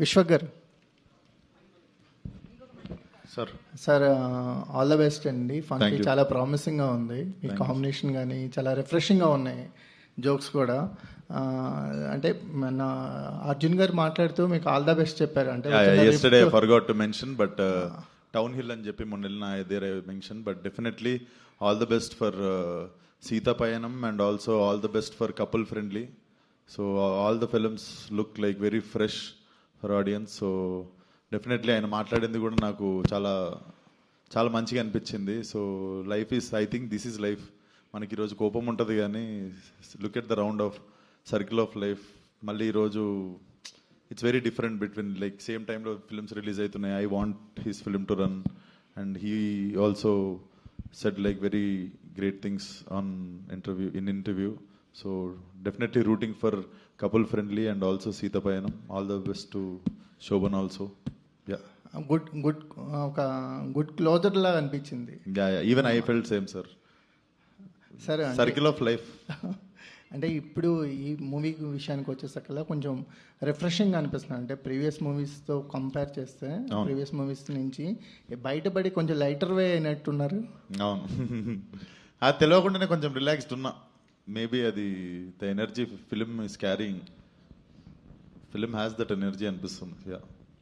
విశ్వక్ గారు sir sir all the best అండి. Thank function you. చాలా ప్రామిసింగ్గా ఉంది. మీ Thank you. కాంబినేషన్ కానీ చాలా రిఫ్రెషింగ్గా ఉన్నాయి, జోక్స్ కూడా. అంటే మన అర్జున్ గారు మాట్లాడుతూ మీకు ఆల్ ద బెస్ట్ చెప్పారు. అంటే yesterday I forgot to mention, but town hill అని చెప్పి మొన్న వెళ్ళిన there I mention, but definitely all the best for Seetha Payanam and also all the best for couple friendly. So all the films look like very fresh for audience. So definitely ఆయన మాట్లాడింది కూడా నాకు చాలా చాలా మంచిగా అనిపించింది. So life is, I think this is life. మనకి ఈరోజు కోపం ఉంటుంది కానీ look at the round of circle of life. మళ్ళీ ఈరోజు it's very different between like same టైంలో ఫిల్మ్స్ రిలీజ్ అవుతున్నాయి. I want his film to run and he also said like very great things on interview. So definitely rooting for couple friendly and also Seetha Payanam. All the best to Shobhan also. Yeah good ఒక good closure లాగా అనిపించింది. Even I felt same sir. సరే, circle of life. అంటే ఇప్పుడు ఈ movie విషయానికి వచ్చేసరికల్లా కొంచెం రిఫ్రెషింగ్ అనిపిస్తుంది. అంటే ప్రీవియస్ మూవీస్తో కంపేర్ చేస్తే ప్రీవియస్ మూవీస్ నుంచి బయటపడి కొంచెం లైటర్ వే అయినట్టున్నారు. అవును, అది తెలియకుండానే కొంచెం రిలాక్స్డ్ ఉన్నా. మేబీ అది the energy film is carrying, film has that energy అనిపిస్తుంది. యా.